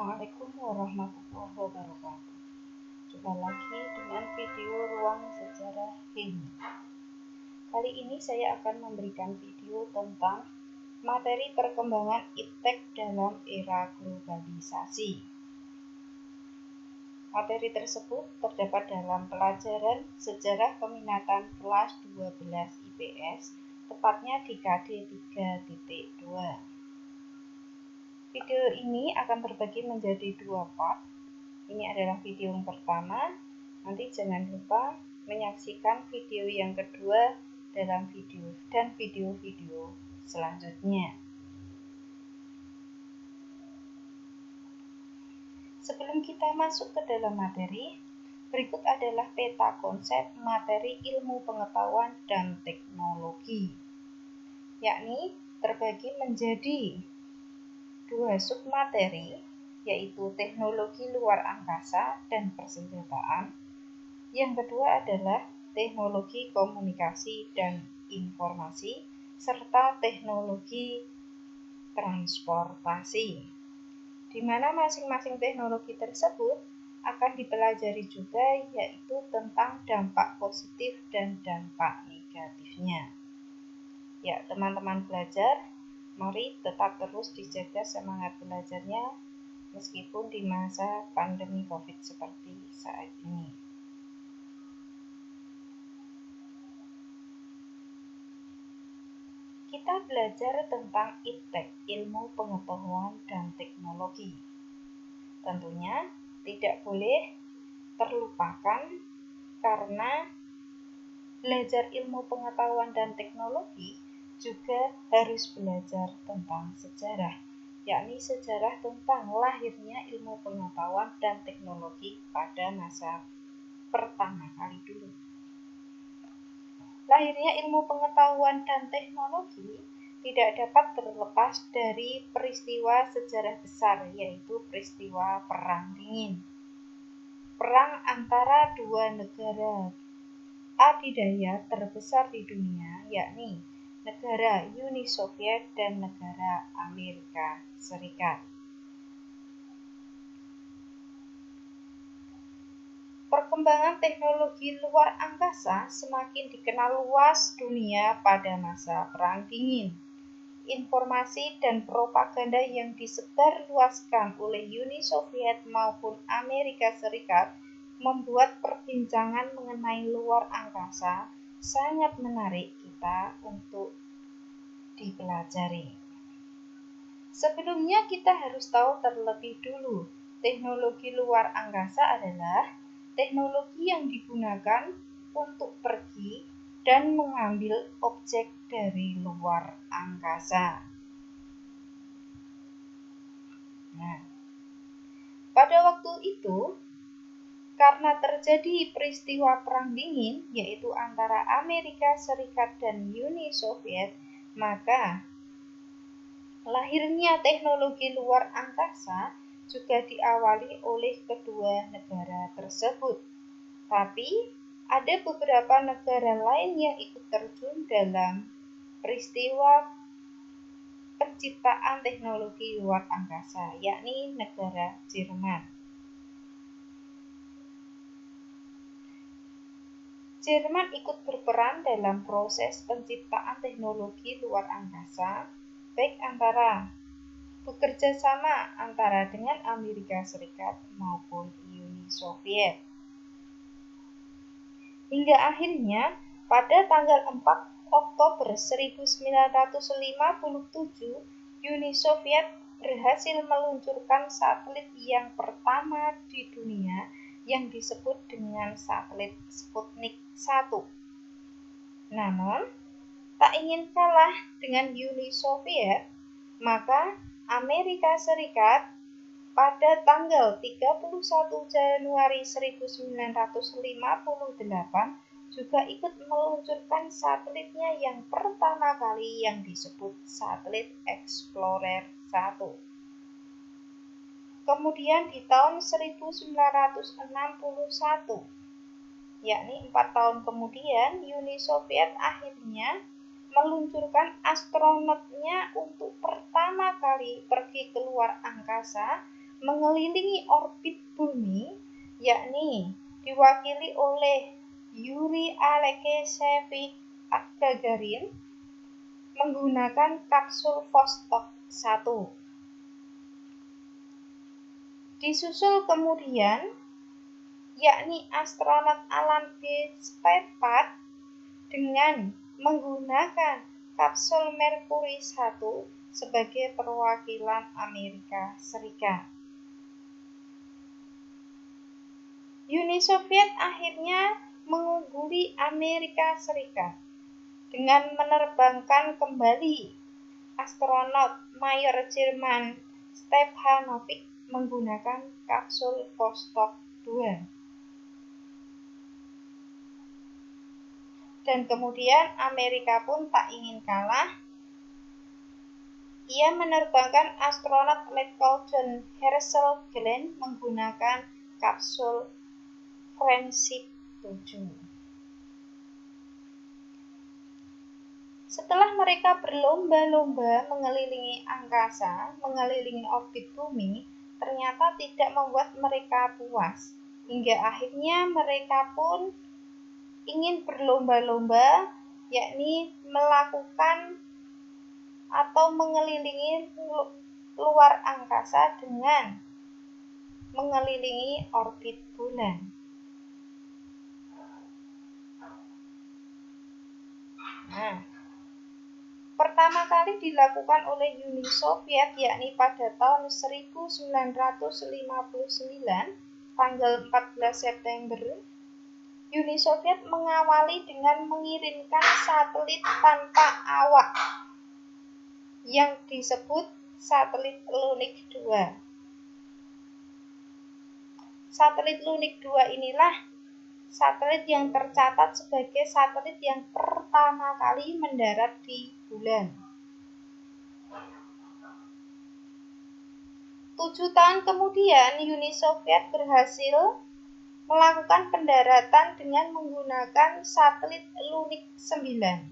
Assalamualaikum warahmatullahi wabarakatuh. Jumpa lagi dengan video Ruang Sejarah ini. Kali ini saya akan memberikan video tentang materi perkembangan iptek dalam era globalisasi. Materi tersebut terdapat dalam pelajaran Sejarah Peminatan kelas 12 IPS, tepatnya di KD 3.2. Video ini akan terbagi menjadi dua part. Ini adalah video yang pertama. Nanti jangan lupa menyaksikan video yang kedua dalam video-video selanjutnya. Sebelum kita masuk ke dalam materi, berikut adalah peta konsep materi ilmu pengetahuan dan teknologi, yakni terbagi menjadi dua submateri, yaitu teknologi luar angkasa dan persenjataan. Yang kedua adalah teknologi komunikasi dan informasi, serta teknologi transportasi, di mana masing-masing teknologi tersebut akan dipelajari juga, yaitu tentang dampak positif dan dampak negatifnya. Ya, teman-teman belajar, mari tetap terus dijaga semangat belajarnya meskipun di masa pandemi COVID seperti saat ini. Kita belajar tentang iptek, ilmu pengetahuan dan teknologi. Tentunya tidak boleh terlupakan karena belajar ilmu pengetahuan dan teknologi juga harus belajar tentang sejarah, yakni sejarah tentang lahirnya ilmu pengetahuan dan teknologi pada masa pertama kali dulu. Lahirnya ilmu pengetahuan dan teknologi tidak dapat terlepas dari peristiwa sejarah besar, yaitu peristiwa Perang Dingin. Perang antara dua negara adidaya terbesar di dunia, yakni negara Uni Soviet dan negara Amerika Serikat. Perkembangan teknologi luar angkasa semakin dikenal luas dunia pada masa Perang Dingin. Informasi dan propaganda yang disebarluaskan oleh Uni Soviet maupun Amerika Serikat membuat perbincangan mengenai luar angkasa sangat menarik kita untuk dipelajari. Sebelumnya kita harus tahu terlebih dulu, teknologi luar angkasa adalah teknologi yang digunakan untuk pergi dan mengambil objek dari luar angkasa. Nah, pada waktu itu, karena terjadi peristiwa Perang Dingin, yaitu antara Amerika Serikat dan Uni Soviet, maka lahirnya teknologi luar angkasa juga diawali oleh kedua negara tersebut. Tapi ada beberapa negara lain yang ikut terjun dalam peristiwa penciptaan teknologi luar angkasa, yakni negara Jerman. Jerman ikut berperan dalam proses penciptaan teknologi luar angkasa, baik bekerja sama antara dengan Amerika Serikat maupun Uni Soviet. Hingga akhirnya pada tanggal 4 Oktober 1957, Uni Soviet berhasil meluncurkan satelit yang pertama di dunia yang disebut dengan satelit Sputnik 1. Namun, tak ingin kalah dengan Uni Soviet, maka Amerika Serikat pada tanggal 31 Januari 1958 juga ikut meluncurkan satelitnya yang pertama kali yang disebut satelit Explorer 1. Kemudian di tahun 1961, yakni 4 tahun kemudian, Uni Soviet akhirnya meluncurkan astronotnya untuk pertama kali pergi keluar angkasa mengelilingi orbit bumi, yakni diwakili oleh Yuri Alekseevich Gagarin menggunakan kapsul Vostok 1. Disusul kemudian yakni astronot Alan B. Shepard dengan menggunakan kapsul Mercury 1 sebagai perwakilan Amerika Serikat. Uni Soviet akhirnya mengungguli Amerika Serikat dengan menerbangkan kembali astronot Mayor Jerman Stefanovic menggunakan kapsul Vostok 2. Dan kemudian Amerika pun tak ingin kalah. Ia menerbangkan astronot Michael John Herschel Glenn menggunakan kapsul Friendship 7. Setelah mereka berlomba-lomba mengelilingi angkasa, mengelilingi orbit bumi, ternyata tidak membuat mereka puas. Hingga akhirnya mereka pun ingin berlomba-lomba, yakni melakukan atau mengelilingi luar angkasa dengan mengelilingi orbit bulan. Nah, pertama kali dilakukan oleh Uni Soviet yakni pada tahun 1959 tanggal 14 September. Uni Soviet mengawali dengan mengirimkan satelit tanpa awak yang disebut satelit Lunik 2. Satelit Lunik 2 inilah satelit yang tercatat sebagai satelit yang pertama kali mendarat di bulan. 7 tahun kemudian, Uni Soviet berhasil melakukan pendaratan dengan menggunakan satelit Lunik 9.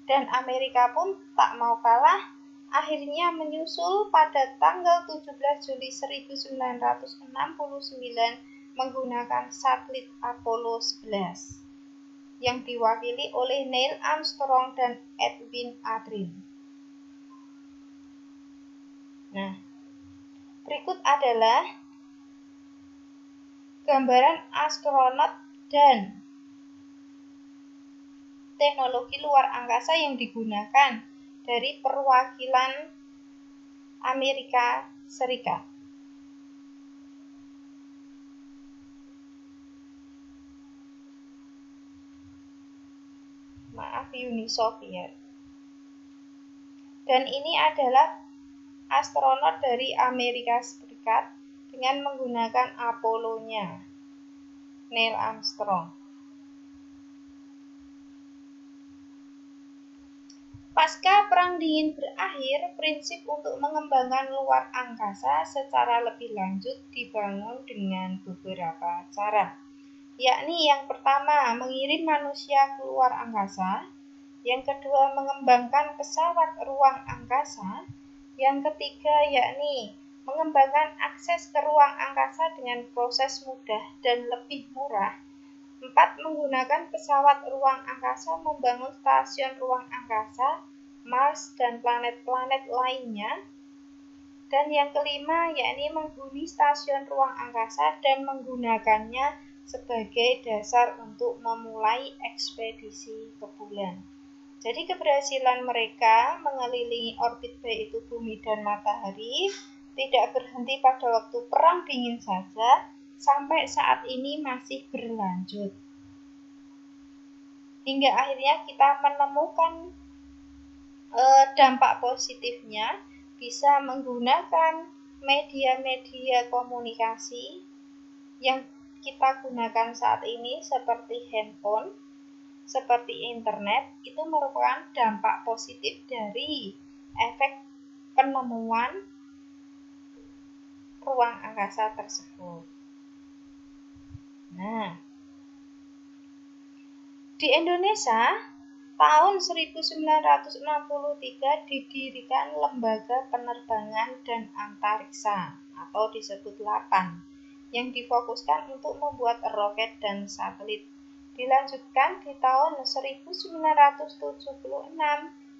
Dan Amerika pun tak mau kalah, akhirnya menyusul pada tanggal 17 Juli 1969 menggunakan satelit Apollo 11 yang diwakili oleh Neil Armstrong dan Edwin Aldrin. Nah, berikut adalah gambaran astronot dan teknologi luar angkasa yang digunakan dari perwakilan Amerika Serikat. Uni Soviet. Dan ini adalah astronot dari Amerika Serikat dengan menggunakan Apollo-nya, Neil Armstrong. Pasca Perang Dingin berakhir, prinsip untuk mengembangkan luar angkasa secara lebih lanjut dibangun dengan beberapa cara. Yakni yang pertama, mengirim manusia ke luar angkasa. Yang kedua, mengembangkan pesawat ruang angkasa. Yang ketiga, yakni mengembangkan akses ke ruang angkasa dengan proses mudah dan lebih murah. 4. Menggunakan pesawat ruang angkasa membangun stasiun ruang angkasa, Mars, dan planet-planet lainnya. Dan yang kelima, yakni menghuni stasiun ruang angkasa dan menggunakannya sebagai dasar untuk memulai ekspedisi ke bulan. Jadi keberhasilan mereka mengelilingi orbit baik itu bumi dan matahari tidak berhenti pada waktu Perang Dingin saja, sampai saat ini masih berlanjut. Hingga akhirnya kita menemukan dampak positifnya, bisa menggunakan media-media komunikasi yang kita gunakan saat ini seperti handphone, seperti internet, itu merupakan dampak positif dari efek penemuan ruang angkasa tersebut. Nah, di Indonesia Tahun 1963 didirikan Lembaga Penerbangan dan Antariksa atau disebut LAPAN yang difokuskan untuk membuat roket dan satelit. Dilanjutkan di tahun 1976,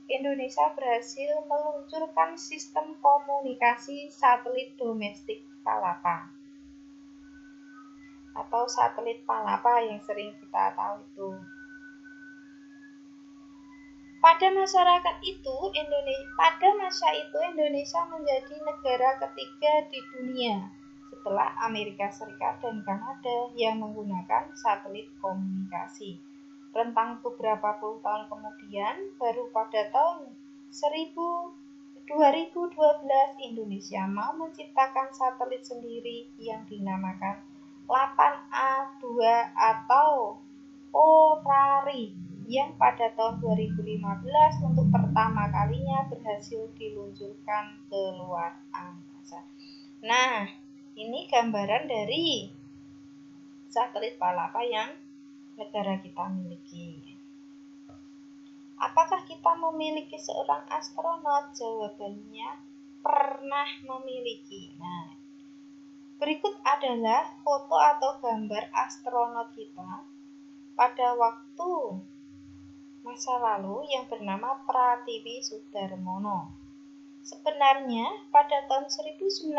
Indonesia berhasil meluncurkan sistem komunikasi satelit domestik PALAPA atau satelit PALAPA yang sering kita tahu itu. Pada masa itu Indonesia menjadi negara ketiga di dunia setelah Amerika Serikat dan Kanada yang menggunakan satelit komunikasi. Rentang beberapa puluh tahun kemudian, baru pada tahun 2012 Indonesia mau menciptakan satelit sendiri yang dinamakan LAPAN-A2 atau ORARI yang pada tahun 2015 untuk pertama kalinya berhasil diluncurkan ke luar angkasa. Nah, ini gambaran dari satelit PALAPA yang negara kita miliki. Apakah kita memiliki seorang astronot? Jawabannya pernah memiliki. Nah, berikut adalah foto atau gambar astronot kita pada waktu masa lalu yang bernama Pratiwi Sudarmono. Sebenarnya pada tahun 1986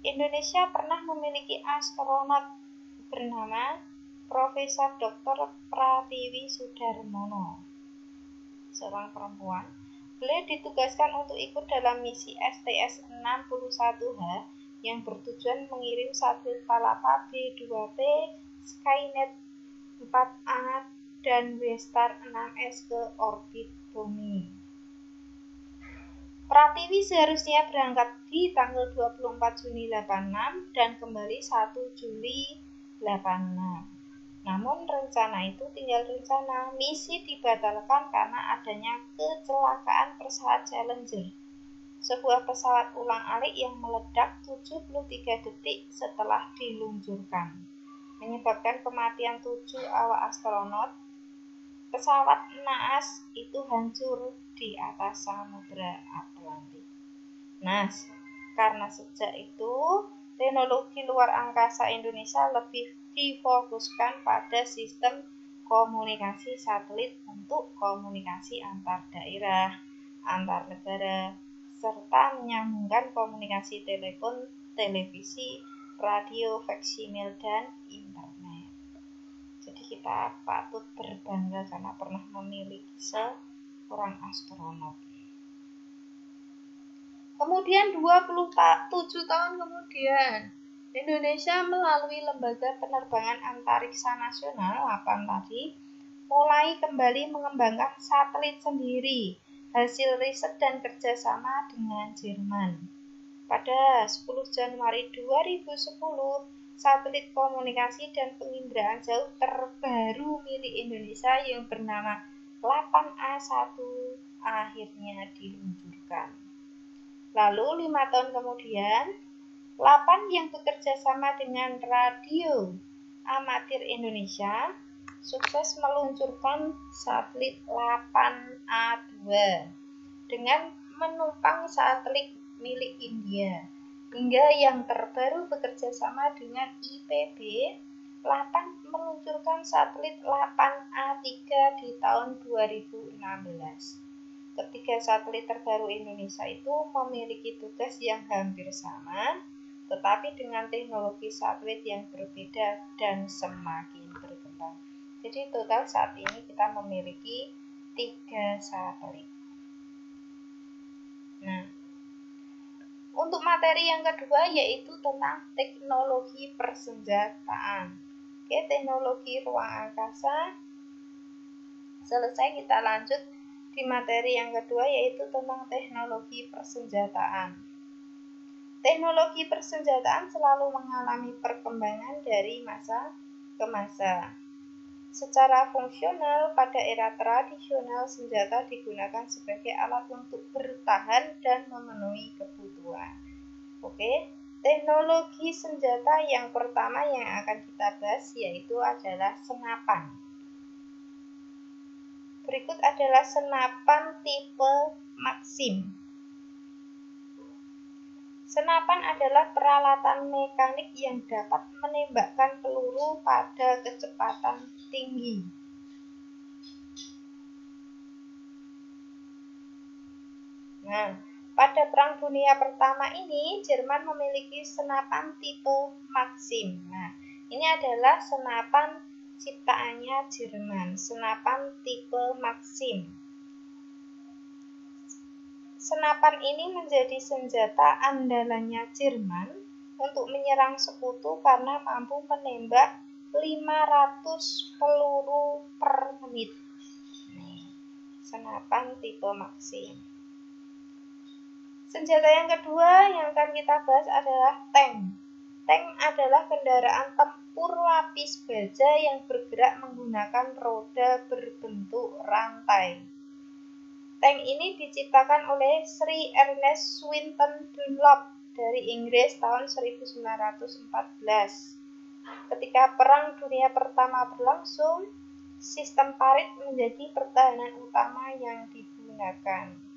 Indonesia pernah memiliki astronot bernama Profesor Dr. Pratiwi Sudarmono, seorang perempuan. Beliau ditugaskan untuk ikut dalam misi STS-61H yang bertujuan mengirim satelit PALAPA B2P, Skynet 4A, dan WStar 6S ke orbit bumi. Pratiwi seharusnya berangkat di tanggal 24 Juni 86 dan kembali 1 Juli 86. Namun rencana itu tinggal rencana. Misi dibatalkan karena adanya kecelakaan pesawat Challenger, sebuah pesawat ulang-alik yang meledak 73 detik setelah diluncurkan, menyebabkan kematian 7 awak astronot. Pesawat naas itu hancur di atas Samudra Atlantik. Nah, karena sejak itu teknologi luar angkasa Indonesia lebih difokuskan pada sistem komunikasi satelit untuk komunikasi antar daerah, antar negara, serta menyambungkan komunikasi telepon, televisi, radio, faksimil, dan internet. Jadi kita patut berbangga karena pernah memiliki seorang astronot. Kemudian 27 tahun kemudian, Indonesia melalui Lembaga Penerbangan Antariksa Nasional (LAPAN) tadi mulai kembali mengembangkan satelit sendiri, hasil riset dan kerjasama dengan Jerman. Pada 10 Januari 2010, satelit komunikasi dan penginderaan jauh terbaru milik Indonesia yang bernama LAPAN-A1 akhirnya diluncurkan. Lalu 5 tahun kemudian, LAPAN yang bekerja sama dengan Radio Amatir Indonesia sukses meluncurkan satelit LAPAN-A2 dengan menumpang satelit milik India. Hingga yang terbaru bekerja sama dengan IPB, LAPAN meluncurkan satelit LAPAN-A3 di tahun 2016. Ketiga satelit terbaru Indonesia itu memiliki tugas yang hampir sama, tetapi dengan teknologi satelit yang berbeda dan semakin berkembang. Jadi total saat ini kita memiliki 3 satelit. Nah, untuk materi yang kedua yaitu tentang teknologi persenjataan. Oke, teknologi ruang angkasa selesai, kita lanjut di materi yang kedua yaitu tentang teknologi persenjataan. Teknologi persenjataan selalu mengalami perkembangan dari masa ke masa. Secara fungsional, pada era tradisional senjata digunakan sebagai alat untuk bertahan dan memenuhi kebutuhan. Oke, teknologi senjata yang pertama yang akan kita bahas yaitu adalah senapan. Berikut adalah senapan tipe Maxim. Senapan adalah peralatan mekanik yang dapat menembakkan peluru pada kecepatan tinggi. Nah, pada Perang Dunia Pertama ini, Jerman memiliki senapan tipe Maxim. Nah, ini adalah senapan ciptaannya Jerman, senapan tipe Maxim. Senapan ini menjadi senjata andalannya Jerman untuk menyerang sekutu karena mampu menembak 500 peluru per menit. Senapan tipe Maxim. Senjata yang kedua yang akan kita bahas adalah tank. Tank adalah kendaraan tempur lapis baja yang bergerak menggunakan roda berbentuk rantai. Tank ini diciptakan oleh Sir Ernest Swinton Dunlop dari Inggris tahun 1914. Ketika Perang Dunia Pertama berlangsung, sistem parit menjadi pertahanan utama yang digunakan.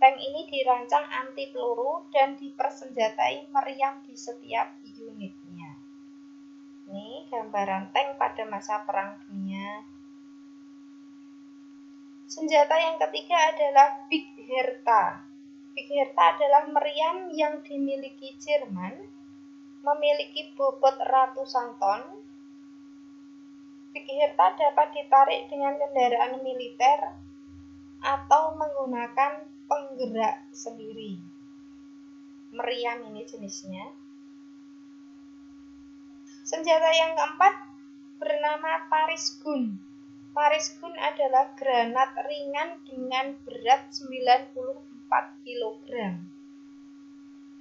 Tank ini dirancang anti peluru dan dipersenjatai meriam di setiap unitnya. Ini gambaran tank pada masa Perang Dunia. Senjata yang ketiga adalah Big Hertha. Big Hertha adalah meriam yang dimiliki Jerman, memiliki bobot ratusan ton. Big Hertha dapat ditarik dengan kendaraan militer atau menggunakan penggerak sendiri. Meriam ini jenisnya. Senjata yang keempat bernama Paris Gun. Paris Gun adalah granat ringan dengan berat 94 kg.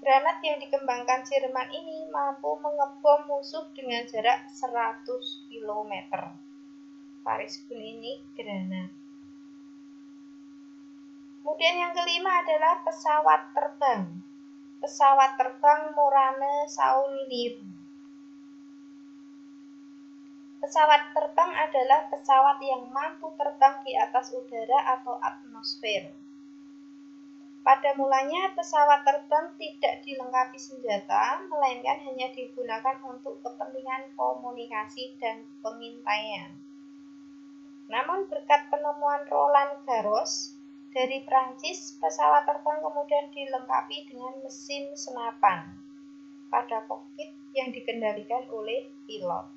Granat yang dikembangkan Jerman ini mampu mengebom musuh dengan jarak 100 km. Paris Gun ini granat. Kemudian yang kelima adalah pesawat terbang. Pesawat terbang Morane Saulnier. Pesawat terbang adalah pesawat yang mampu terbang di atas udara atau atmosfer. Pada mulanya, pesawat terbang tidak dilengkapi senjata, melainkan hanya digunakan untuk kepentingan komunikasi dan pengintaian. Namun berkat penemuan Roland Garros dari Prancis, pesawat terbang kemudian dilengkapi dengan mesin senapan pada kokpit yang dikendalikan oleh pilot.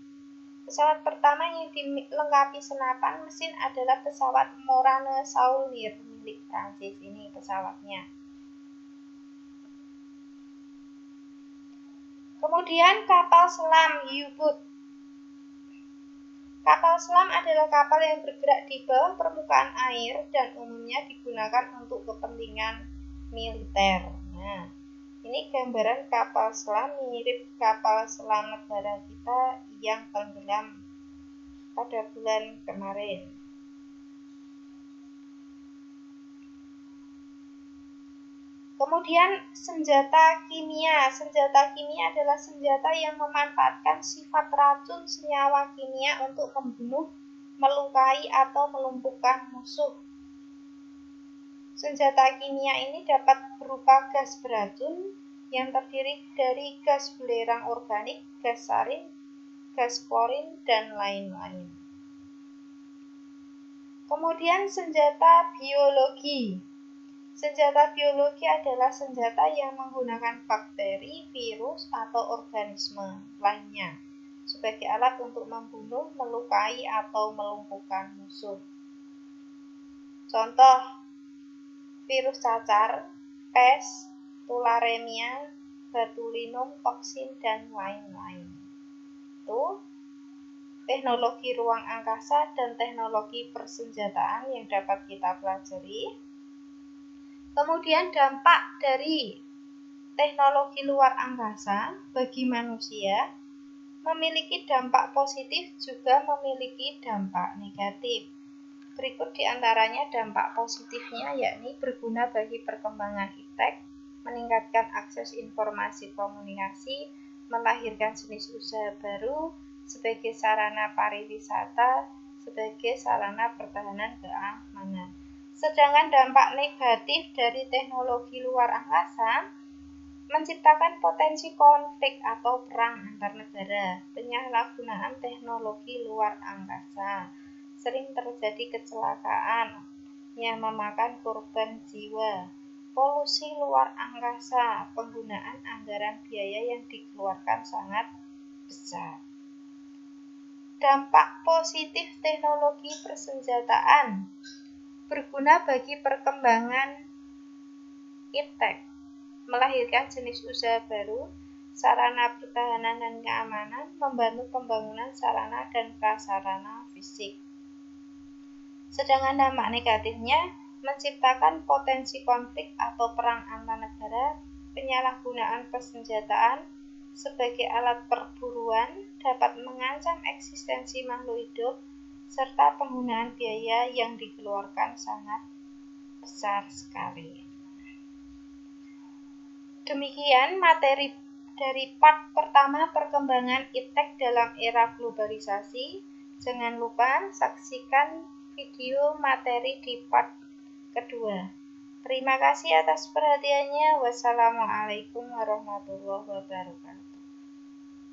Pesawat pertama yang dilengkapi senapan mesin adalah pesawat Morane Saulnier milik Prancis. Ini pesawatnya. Kemudian kapal selam U-boat. Kapal selam adalah kapal yang bergerak di bawah permukaan air dan umumnya digunakan untuk kepentingan militer. Nah, ini gambaran kapal selam mirip kapal selam negara kita yang tenggelam pada bulan kemarin. Kemudian senjata kimia. Senjata kimia adalah senjata yang memanfaatkan sifat racun senyawa kimia untuk membunuh, melukai, atau melumpuhkan musuh. Senjata kimia ini dapat berupa gas beracun yang terdiri dari gas belerang organik, gas sarin, gas klorin, dan lain-lain. Kemudian senjata biologi. Senjata biologi adalah senjata yang menggunakan bakteri, virus, atau organisme lainnya sebagai alat untuk membunuh, melukai, atau melumpuhkan musuh. Contoh, virus cacar, pes, tularemia, botulinum toksin, dan lain-lain. Itu teknologi ruang angkasa dan teknologi persenjataan yang dapat kita pelajari. Kemudian dampak dari teknologi luar angkasa bagi manusia memiliki dampak positif juga memiliki dampak negatif. Berikut diantaranya dampak positifnya yakni berguna bagi perkembangan iptek, meningkatkan akses informasi komunikasi, melahirkan jenis usaha baru sebagai sarana pariwisata, sebagai sarana pertahanan keamanan. Sedangkan dampak negatif dari teknologi luar angkasa menciptakan potensi konflik atau perang antar negara. Penyalahgunaan teknologi luar angkasa sering terjadi kecelakaan yang memakan korban jiwa. Polusi luar angkasa, penggunaan anggaran biaya yang dikeluarkan sangat besar. Dampak positif teknologi persenjataan berguna bagi perkembangan iptek, melahirkan jenis usaha baru, sarana pertahanan dan keamanan, membantu pembangunan sarana dan prasarana fisik. Sedangkan dampak negatifnya menciptakan potensi konflik atau perang antar negara, penyalahgunaan persenjataan sebagai alat perburuan dapat mengancam eksistensi makhluk hidup, serta penggunaan biaya yang dikeluarkan sangat besar sekali. Demikian materi dari part pertama perkembangan iptek dalam era globalisasi. Jangan lupa saksikan video materi di part kedua. Terima kasih atas perhatiannya. Wassalamualaikum warahmatullahi wabarakatuh.